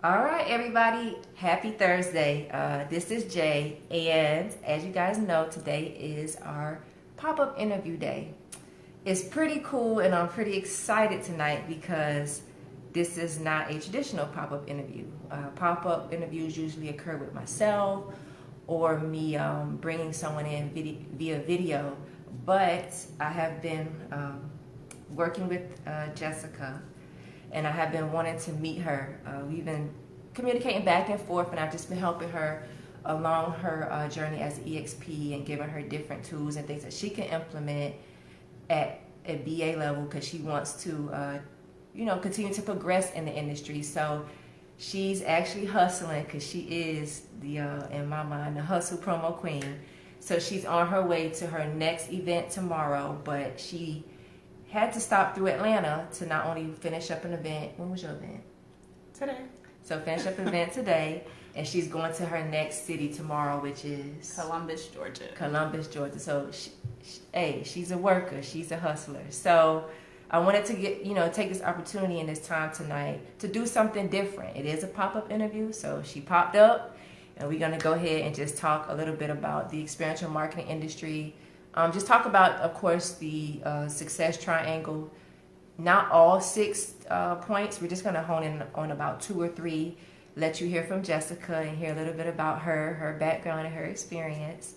All right, everybody. Happy Thursday. This is Jay, and as you guys know, today is our pop-up interview day. It's pretty cool, and I'm pretty excited tonight because this is not a traditional pop-up interview. Pop-up interviews usually occur with myself or me bringing someone in via video, but I have been working with Jessica, and I have been wanting to meet her. We've been communicating back and forth, and I've just been helping her along her journey as an EXP and giving her different tools and things that she can implement at a BA level because she wants to, continue to progress in the industry. So she's actually hustling because she is in my mind, the hustle promo queen. So she's on her way to her next event tomorrow, but she had to stop through Atlanta to not only finish up an event. When was your event? Today. So finish up an event today, and she's going to her next city tomorrow, which is Columbus, Georgia. Columbus, Georgia. So she's a worker. She's a hustler. So I wanted to take this opportunity and this time tonight to do something different. It is a pop-up interview, so she popped up, and we're going to go ahead and just talk a little bit about the experiential marketing industry. Just talk about, of course, the success triangle. Not all 6 points. We're just going to hone in on about 2 or 3. Let you hear from Jessica and hear a little bit about her background and her experience,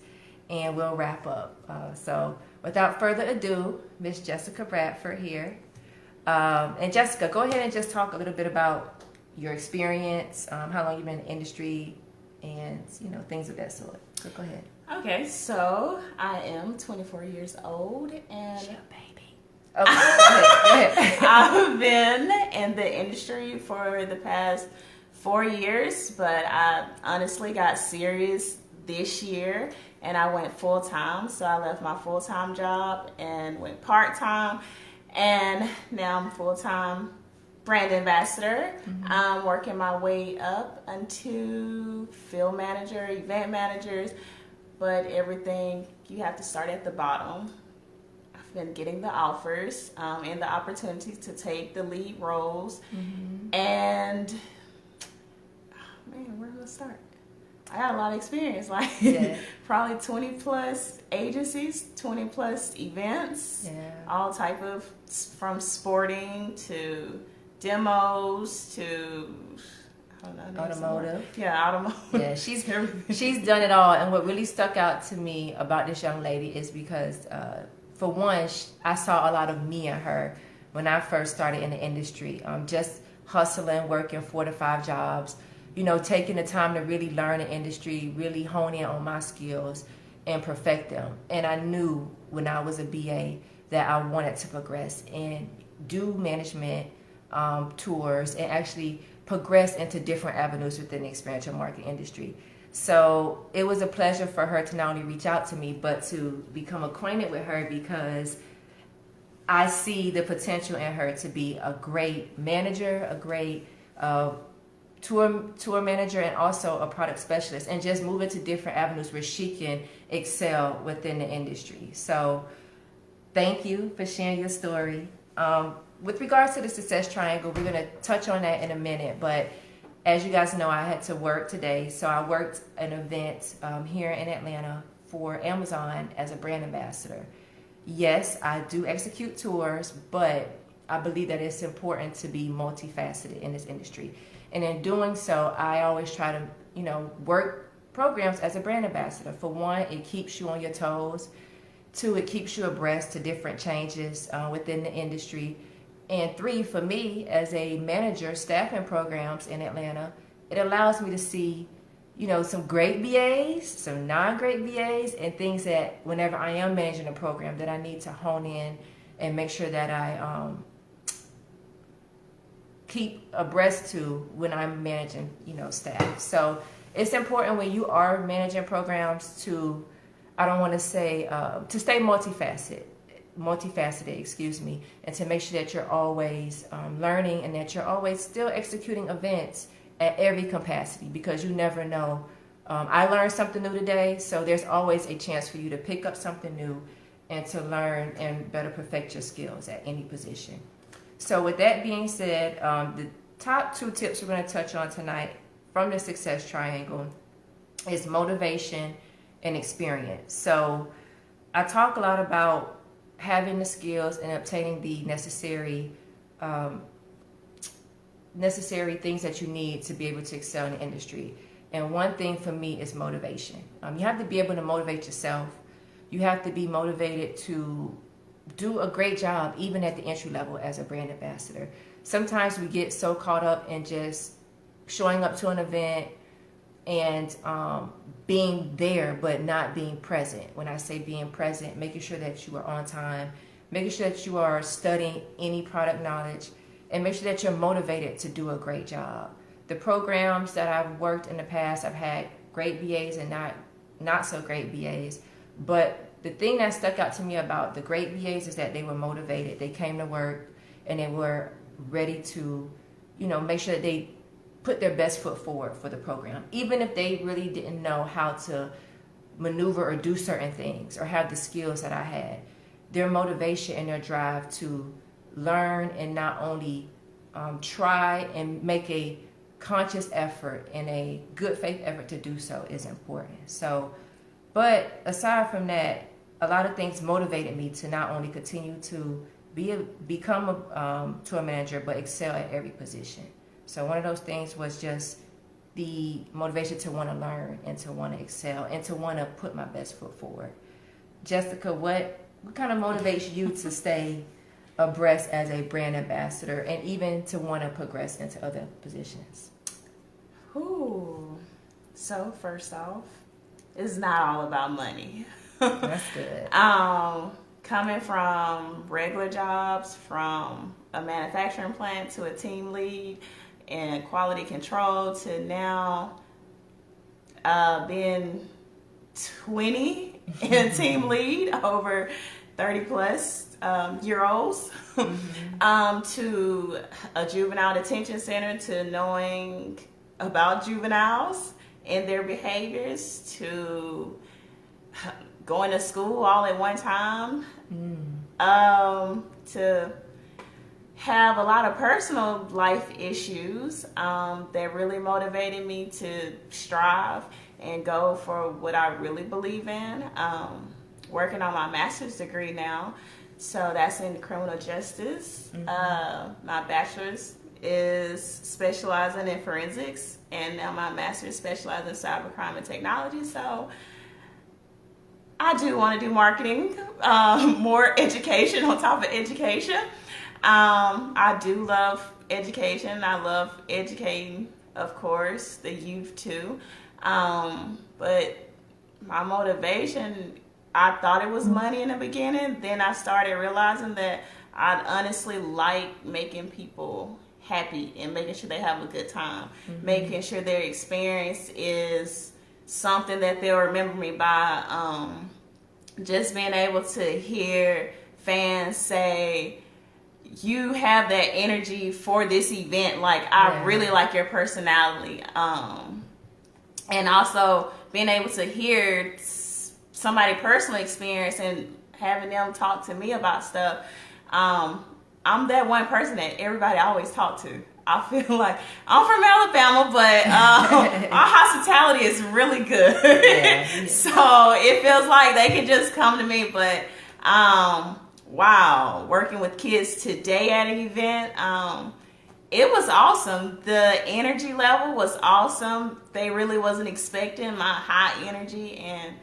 and we'll wrap up. So without further ado, Miss Jessica Bradford here. And Jessica, go ahead and just talk a little bit about your experience, how long you've been in the industry, and things of that sort. So go ahead. Okay, so I am 24 years old, and Shut up, baby. Okay, go ahead. I've been in the industry for the past 4 years, but I honestly got serious this year, and I went full-time. So I left my full-time job and went part-time, and now I'm full-time brand ambassador. I'm working my way up into field manager, event managers, but everything, you have to start at the bottom. I've been getting the offers and the opportunities to take the lead roles. And, man, where do I start? I got a lot of experience, probably 20 plus agencies, 20 plus events, all type of, from sporting to demos to Automotive. Yeah, automotive. Yeah, she's done it all. And what really stuck out to me about this young lady is because, for one, I saw a lot of me in her when I first started in the industry. Just hustling, working 4 to 5 jobs, taking the time to really learn the industry, really hone in on my skills and perfect them. And I knew when I was a BA that I wanted to progress and do management tours and actually progress into different avenues within the experiential marketing industry. So it was a pleasure for her to not only reach out to me, but to become acquainted with her because I see the potential in her to be a great manager, a great tour manager, and also a product specialist, and just move into different avenues where she can excel within the industry. So thank you for sharing your story. With regards to the success triangle, we're going to touch on that in a minute, but as you guys know, I had to work today, so I worked an event here in Atlanta for Amazon as a brand ambassador. Yes, I do execute tours, but I believe that it's important to be multifaceted in this industry. And in doing so, I always try to, work programs as a brand ambassador. For one, it keeps you on your toes. 2, it keeps you abreast to different changes within the industry. And 3, for me, as a manager staffing programs in Atlanta, it allows me to see, some great BAs, some non-great BAs, and things that whenever I am managing a program that I need to hone in and make sure that I keep abreast to when I'm managing, staff. So it's important when you are managing programs to, I don't want to say, to stay multifaceted, and to make sure that you're always learning and that you're always still executing events at every capacity, because you never know. I learned something new today, so there's always a chance for you to pick up something new and to learn and better perfect your skills at any position. So with that being said, the top 2 tips we're going to touch on tonight from the success triangle is motivation and experience. So I talk a lot about having the skills and obtaining the necessary things that you need to be able to excel in the industry. And one thing for me is motivation. You have to be able to motivate yourself. You have to be motivated to do a great job, even at the entry level as a brand ambassador. Sometimes we get so caught up in just showing up to an event and being there, but not being present. When I say being present, making sure that you are on time, making sure that you are studying any product knowledge, and make sure that you're motivated to do a great job. The programs that I've worked in the past, I've had great BAs and not so great BAs. But the thing that stuck out to me about the great BAs is that they were motivated. They came to work and they were ready to, make sure that they put their best foot forward for the program. Even if they really didn't know how to maneuver or do certain things or have the skills that I had, their motivation and their drive to learn and not only try and make a conscious effort and a good faith effort to do so is important. So, but aside from that, a lot of things motivated me to not only continue to become a manager, but excel at every position. So one of those things was just the motivation to want to learn and to want to excel and to want to put my best foot forward. Jessica, what kind of motivates you to stay abreast as a brand ambassador and even to want to progress into other positions? Ooh. So first off, it's not all about money. That's good. Coming from regular jobs, from a manufacturing plant to a team lead and quality control to now being 20 and team lead over 30 plus year olds, to a juvenile detention center, to knowing about juveniles and their behaviors, to going to school all at one time, to have a lot of personal life issues that really motivated me to strive and go for what I really believe in. Working on my master's degree now, so that's in criminal justice. My bachelor's is specializing in forensics, and now my master's specializing in cybercrime and technology. So I do want to do marketing, more education on top of education. I do love education. I love educating, of course, the youth too. But my motivation, I thought it was money in the beginning. Then I started realizing that I honestly like making people happy and making sure they have a good time, making sure their experience is something that they'll remember me by. Just being able to hear fans say, you have that energy for this event. Like, I really like your personality. And also being able to hear somebody personally experience and having them talk to me about stuff. I'm that one person that everybody always talk to. I feel like I'm from Alabama, but our hospitality is really good. So it feels like they can just come to me. But wow, working with kids today at an event, it was awesome. The energy level was awesome. They really wasn't expecting my high energy, and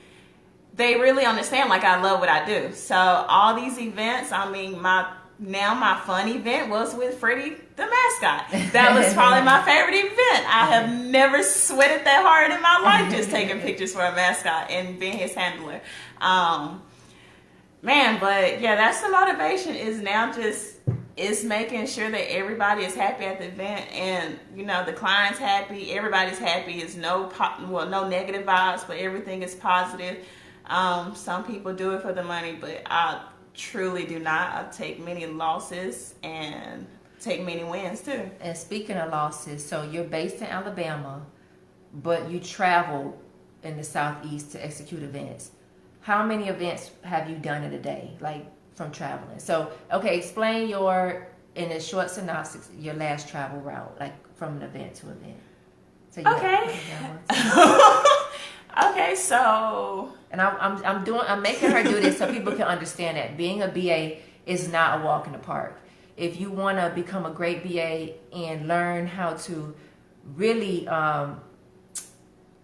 they really understand, like, I love what I do. So all these events, I mean, my fun event was with Freddie the mascot. That was probably my favorite event. I have never sweated that hard in my life just taking pictures for a mascot and being his handler. But yeah, that's the motivation, is now is making sure that everybody is happy at the event, and the client's happy, everybody's happy. Is no negative vibes, but everything is positive. Some people do it for the money, but I truly do not. I take many losses and take many wins too. And speaking of losses, so you're based in Alabama, but you travel in the Southeast to execute events. How many events have you done in a day, like from traveling? So, okay, explain your in a short synopsis, your last travel route, like from an event to event. So Okay. Okay, so. And I'm making her do this so people can understand that being a BA is not a walk in the park. If you want to become a great BA and learn how to really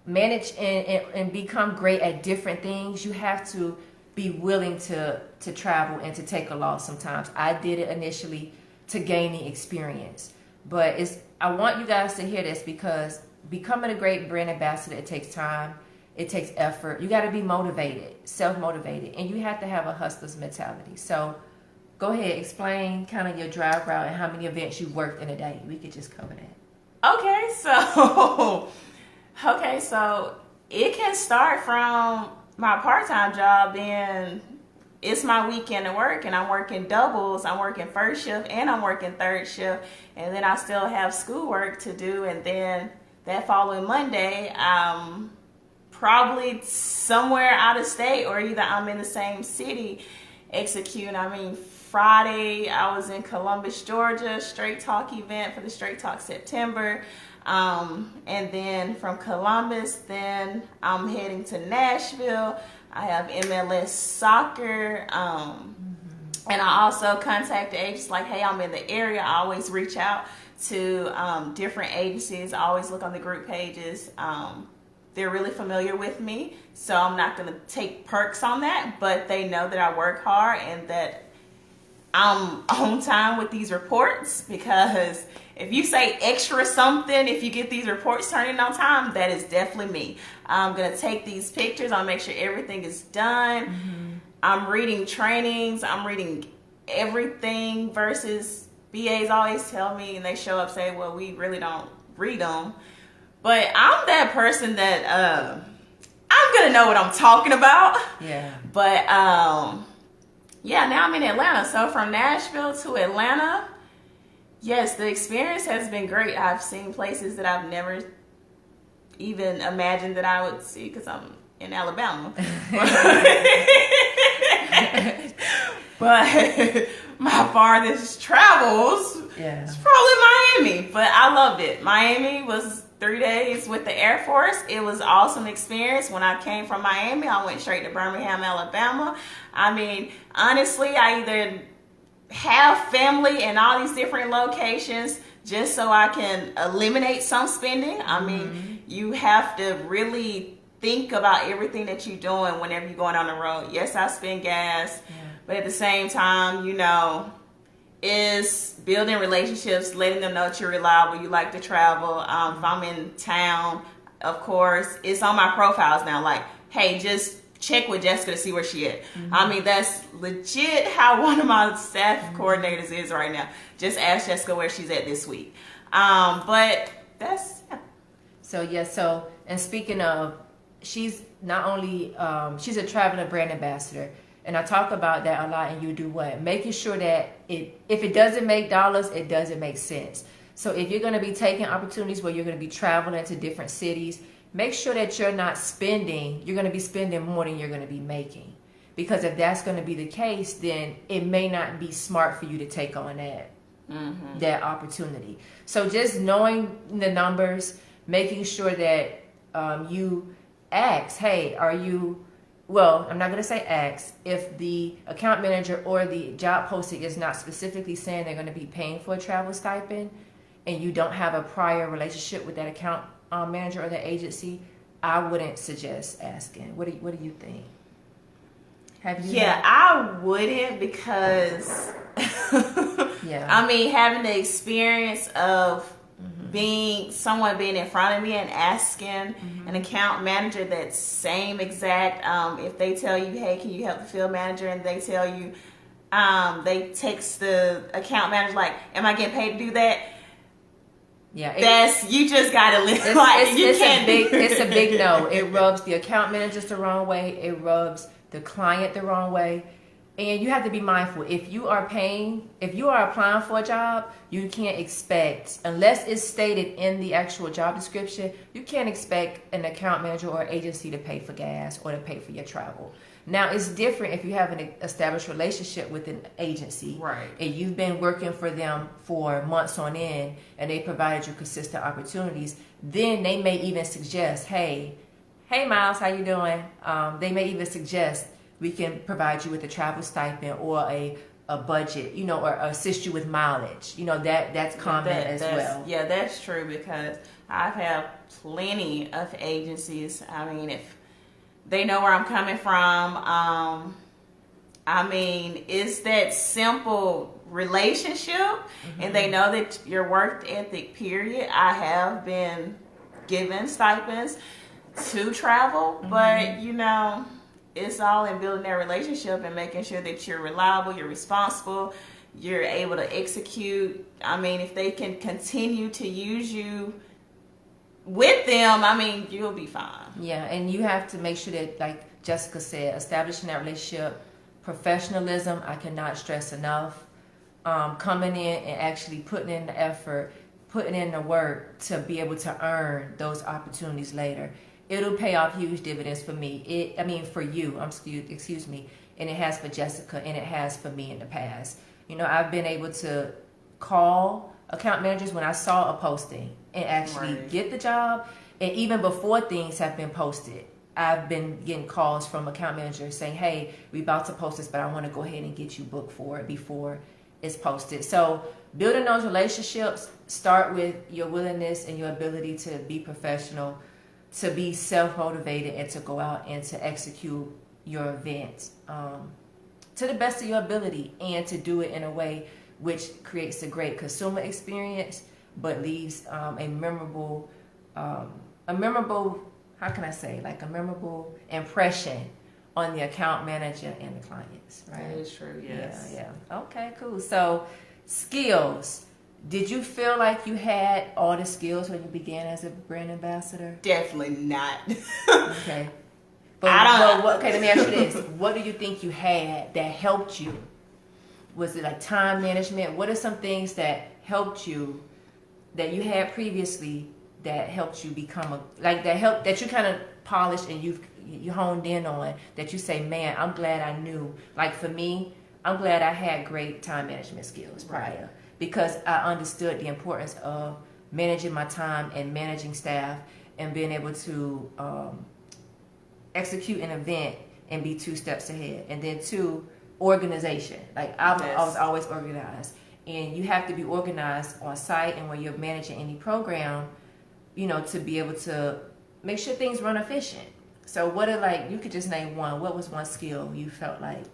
manage and become great at different things, you have to be willing to travel and to take a loss sometimes. I did it initially to gain the experience. But I want you guys to hear this, because becoming a great brand ambassador, it takes time. It takes effort. You got to be motivated, self-motivated, and you have to have a hustler's mentality. So go ahead, explain kind of your drive route and how many events you worked in a day. We could just cover that. Okay, so it can start from my part-time job being, it's my weekend at work and I'm working doubles. I'm working first shift and I'm working third shift, and then I still have schoolwork to do, and then that following Monday, I'm probably somewhere out of state, or either I'm in the same city executing. I mean, Friday, I was in Columbus, Georgia, Straight Talk event for the Straight Talk September. And then from Columbus, then I'm heading to Nashville. I have MLS soccer. And I also contacted agents like, hey, I'm in the area. I always reach out to different agencies. I always look on the group pages. They're really familiar with me, so I'm not going to take perks on that, but they know that I work hard and that I'm on time with these reports, because if you say extra something, if you get these reports turned in on time, that is definitely me. I'm going to take these pictures. I'll make sure everything is done. Mm-hmm. I'm reading trainings. I'm reading everything, versus BAs always tell me, and they show up say, well, we really don't read them. But I'm that person that I'm going to know what I'm talking about. Yeah. But yeah, now I'm in Atlanta. So from Nashville to Atlanta, yes, the experience has been great. I've seen places that I've never even imagined that I would see, because I'm in Alabama. But my farthest travels is probably Miami. But I loved it. Miami was 3 days with the Air Force. It was an awesome experience. When I came from Miami, I went straight to Birmingham, Alabama. I mean, honestly, I either have family in all these different locations just so I can eliminate some spending. I mean, you have to really think about everything that you're doing whenever you're going on the road. Yes, I spend gas, but at the same time, you know, is building relationships, letting them know that you're reliable, you like to travel. If I'm in town, of course, it's on my profiles now, like, hey, just check with Jessica to see where she at. I mean, that's legit how one of my staff coordinators is right now. Just ask Jessica where she's at this week. But that's... So, and speaking of, she's not only, she's a traveling brand ambassador. And I talk about that a lot, and you do what? Making sure that if it doesn't make dollars, it doesn't make sense. So if you're going to be taking opportunities where you're going to be traveling to different cities, make sure that you're not spending, you're going to be spending more than you're going to be making. Because if that's going to be the case, then it may not be smart for you to take on that opportunity. So just knowing the numbers, making sure that you ask, hey, are you... Well, I'm not going to say ask. If the account manager or the job posting is not specifically saying they're going to be paying for a travel stipend, and you don't have a prior relationship with that account manager or the agency, I wouldn't suggest asking. What do you think? Have you? Yeah, I wouldn't, because I mean, having the experience of someone being in front of me and asking an account manager that same exact, if they tell you, hey, can you help the field manager, and they tell you, they text the account manager like, am I getting paid to do that? Yeah, you just gotta live. It's a big no. It rubs the account managers the wrong way. It rubs the client the wrong way. And you have to be mindful. If you are applying for a job, you can't expect, unless it's stated in the actual job description, you can't expect an account manager or agency to pay for gas or to pay for your travel. Now, it's different if you have an established relationship with an agency, right, and you've been working for them for months on end, and they provided you consistent opportunities. Then they may even suggest, hey, Miles, how you doing? They may even suggest we can provide you with a travel stipend or a budget, you know, or assist you with mileage. You know, that's common as well. Yeah, that's true, because I've had plenty of agencies. I mean, if they know where I'm coming from, I mean, it's that simple relationship, and they know that your work ethic, period. I have been given stipends to travel, but you know, it's all in building that relationship and making sure that you're reliable, you're responsible, you're able to execute. I mean, if they can continue to use you with them, I mean, you'll be fine. Yeah, and you have to make sure that, like Jessica said, establishing that relationship, professionalism, I cannot stress enough. Coming in and actually putting in the effort, putting in the work to be able to earn those opportunities later. It'll pay off huge dividends for me. For you, excuse me, and it has for Jessica, and it has for me in the past. You know, I've been able to call account managers when I saw a posting and actually get the job. And even before things have been posted, I've been getting calls from account managers saying, hey, we're about to post this, but I want to go ahead and get you booked for it before it's posted. So building those relationships start with your willingness and your ability to be professional, to be self-motivated, and to go out and to execute your event to the best of your ability, and to do it in a way which creates a great consumer experience, but leaves a memorable, how can I say, like a memorable impression on the account manager and the clients, right? That is true, yes. Yeah. Okay, cool. So, skills. Did you feel like you had all the skills when you began as a brand ambassador? Definitely not. Okay. Okay, let me ask you this. What do you think you had that helped you? Was it like time management? What are some things that helped you, that you had previously, that helped you become that you kind of polished and you honed in on, that you say, man, I'm glad I knew. Like for me, I'm glad I had great time management skills prior, because I understood the importance of managing my time and managing staff and being able to execute an event and be 2 steps ahead. And then 2, organization. Like I was always organized, and you have to be organized on site and when you're managing any program, you know, to be able to make sure things run efficient. So what are, like, you could just name one. What was one skill you felt like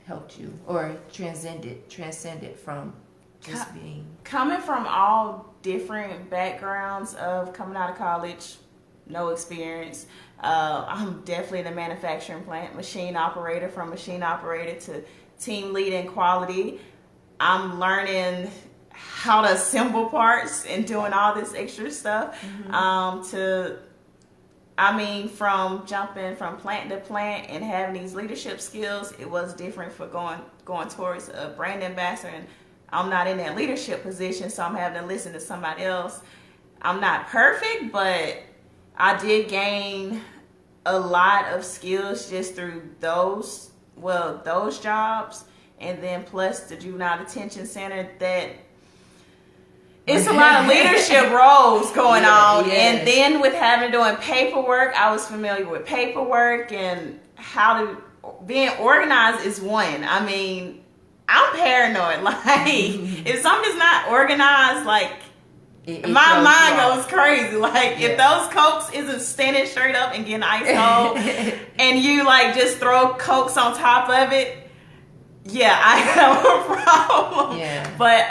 helped you or transcended from just being coming from all different backgrounds of coming out of college, no experience. I'm definitely in the manufacturing plant, machine operator, from machine operator to team lead in quality. I'm learning how to assemble parts and doing all this extra stuff. From jumping from plant to plant and having these leadership skills, it was different for going towards a brand ambassador. And I'm not in that leadership position, so I'm having to listen to somebody else. I'm not perfect, but I did gain a lot of skills just through those jobs. And then plus the juvenile detention center, that it's a lot of leadership roles going on. Yes. And then with doing paperwork, I was familiar with paperwork and being organized is one. I mean, I'm paranoid. Like, if something's not organized, like, my mind goes crazy. Like, if those Cokes isn't standing straight up and getting ice cold and you, like, just throw Cokes on top of it, yeah, I have a problem. Yeah. But,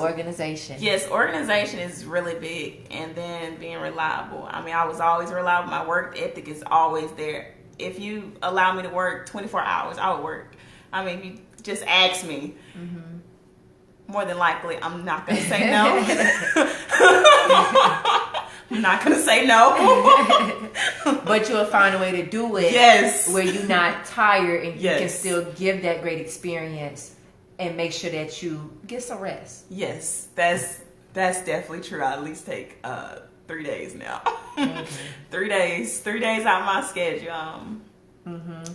organization. Yes, organization is really big. And then being reliable. I mean, I was always reliable. My work ethic is always there. If you allow me to work 24 hours, I would work. I mean, if you just ask me, more than likely, I'm not going to say no. I'm not going to say no. But you'll find a way to do it. Yes. Where you're not tired and you can still give that great experience and make sure that you get some rest. Yes, that's definitely true. I at least take 3 days now. Mm-hmm. 3 days out of my schedule.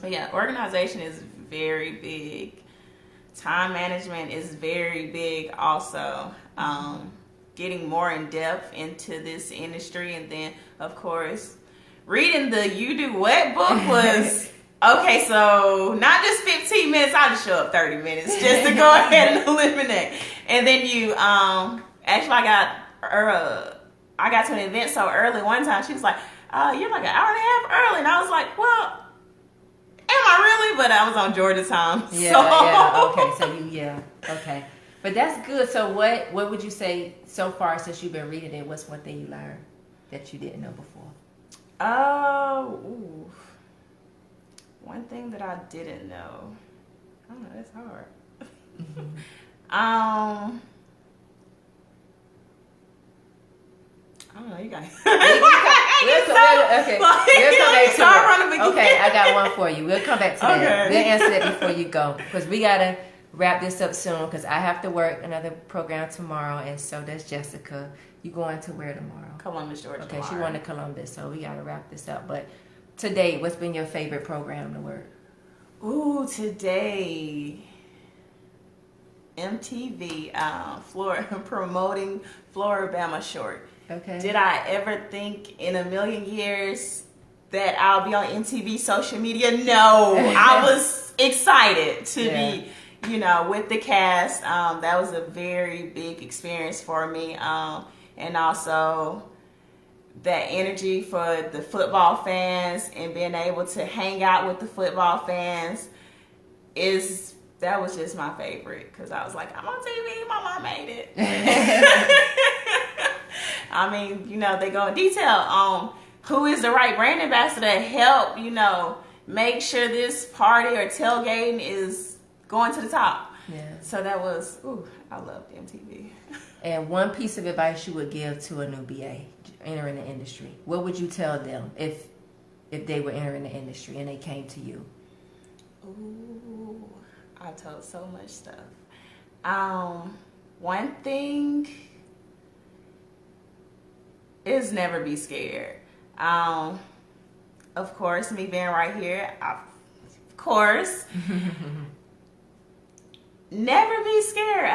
But yeah, organization is very big. Time management is very big also. Getting more in depth into this industry, and then of course reading the You Do What book was okay. So not just 15 minutes, I'll just show up 30 minutes just to go ahead and eliminate. And then you actually I got to an event so early one time. She was like, you're like an hour and a half early, and I was like, well, am I really? But I was on Georgia time. Okay. But that's good. So what would you say so far since you've been reading it? What's one thing you learned that you didn't know before? One thing that I didn't know. I don't know. That's hard. I don't know. You guys. We'll come back to it. Okay, I got one for you. We'll come back to that. We'll answer that before you go, because we gotta wrap this up soon, because I have to work another program tomorrow, and so does Jessica. You going to where tomorrow? Columbus, Georgia. Okay, she going to Columbus, so we got to wrap this up. But today, what's been your favorite program to work? Ooh, today, MTV, promoting Floribama Short. Okay. Did I ever think in a million years that I'll be on MTV social media? No, I was excited to be, with the cast. That was a very big experience for me. And also that energy for the football fans and being able to hang out with the football fans that was just my favorite, because I was like, I'm on TV, my mom made it. I mean, they go in detail on who is the right brand ambassador to help, make sure this party or tailgating is going to the top. Yeah. So that was, I loved MTV. And one piece of advice you would give to a new BA entering the industry, what would you tell them if they were entering the industry and they came to you? Ooh, I told so much stuff. One thing is never be scared. Of course, me being right here, of course. Never be scared.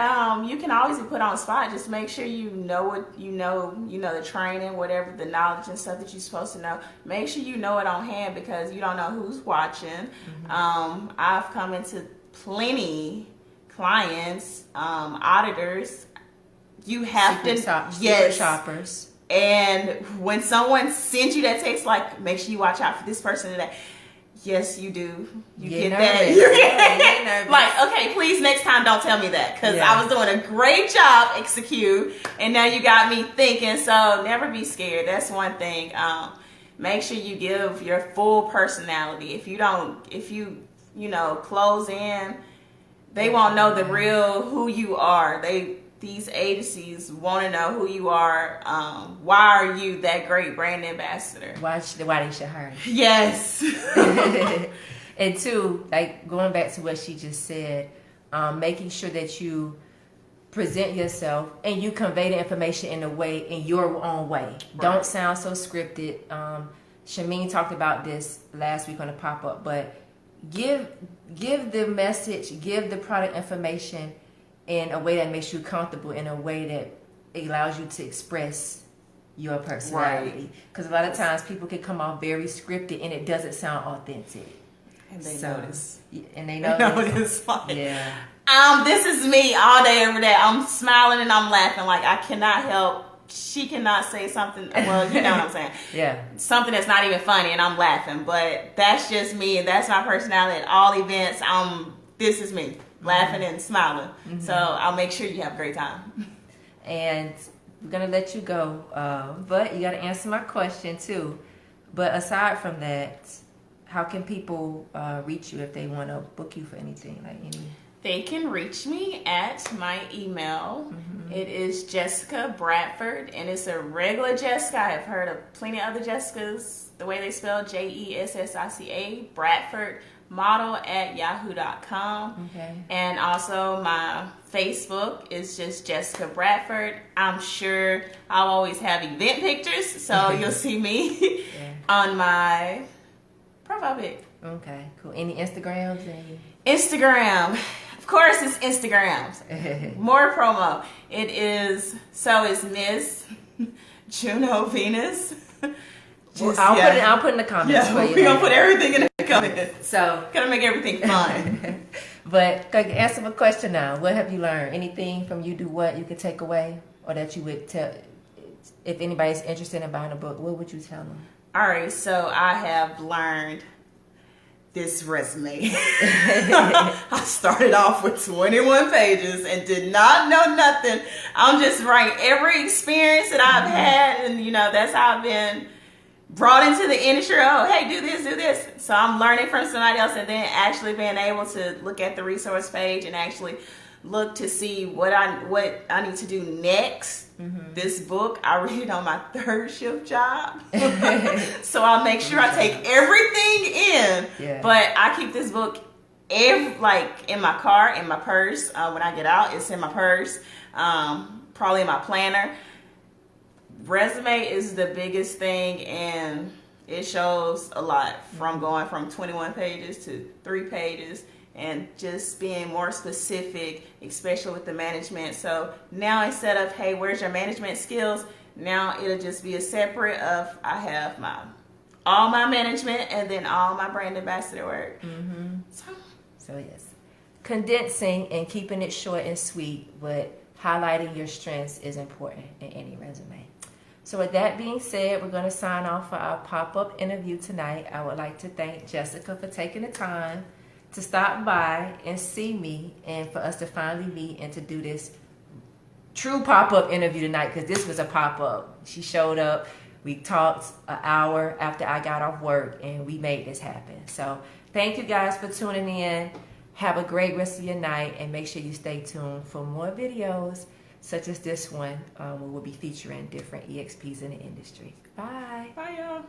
You can always be put on the spot. Just make sure you know what you know the training, whatever the knowledge and stuff that you're supposed to know. Make sure you know it on hand, because you don't know who's watching. I've come into plenty clients, auditors. You have secret shoppers. And when someone sends you that text, like, make sure you watch out for this person today. Yes, you do. You get that. You get nervous. Like, okay, please next time don't tell me that, because I was doing a great job execute, and now you got me thinking. So never be scared. That's one thing. Make sure you give your full personality. If you close in, they won't know the real who you are. These agencies want to know who you are. Why are you that great brand ambassador? Why they should hire you? Yes. And two, like going back to what she just said, making sure that you present yourself and you convey the information in your own way. Right. Don't sound so scripted. Shameen talked about this last week on the pop-up, but give the message, give the product information in a way that makes you comfortable, in a way that allows you to express your personality. Because a lot of times people can come off very scripted and it doesn't sound authentic. And they notice. And they notice. Like, this is me all day, every day. I'm smiling and I'm laughing. Like, I cannot help. She cannot say something. Well, you know what I'm saying. Yeah. Something that's not even funny and I'm laughing. But that's just me, and that's my personality at all events. This is me. Laughing and smiling. So I'll make sure you have a great time. And we're going to let you go. But you got to answer my question too. But aside from that, how can people reach you if they want to book you for anything? They can reach me at my email. It is Jessica Bradford, and it's a regular Jessica. I've heard of plenty of other Jessicas, the way they spell Jessica, Bradford. model@yahoo.com. Okay. And also my Facebook is just Jessica Bradford. I'm sure I'll always have event pictures, so you'll see me on my profile pic. Okay, cool. Any Instagrams? Instagram. Of course, it's Instagrams. More promo. It's Miss Juno Venus. I'll put in the comments for you. We're going to put everything in the comments. So, gotta make everything fun. But answer my question now. What have you learned? Anything from You Do What you could take away? Or that you would tell, if anybody's interested in buying a book, what would you tell them? All right, so I have learned this resume. I started off with 21 pages and did not know nothing. I'm just writing every experience that I've had, and that's how I've been brought into the industry. Oh, hey, do this, do this. So I'm learning from somebody else, and then actually being able to look at the resource page and actually look to see what I need to do next. This book, I read it on my third shift job. So I'll make sure I take everything in. Yeah. But I keep this book in my car, in my purse. When I get out, it's in my purse. Probably in my planner. Resume is the biggest thing, and it shows a lot, from going from 21 pages to 3 pages. And just being more specific, especially with the management. So now instead of, hey, where's your management skills? Now it'll just be a separate of, I have all my management and then all my brand ambassador work. So yes, condensing and keeping it short and sweet, but highlighting your strengths is important in any resume. So with that being said, we're going to sign off for our pop-up interview tonight. I would like to thank Jessica for taking the time to stop by and see me, and for us to finally meet and to do this true pop-up interview tonight, because this was a pop-up. She showed up, we talked an hour after I got off work, and we made this happen. So thank you guys for tuning in. Have a great rest of your night, and make sure you stay tuned for more videos such as this one, where we'll be featuring different EXPs in the industry. Bye. Bye, y'all.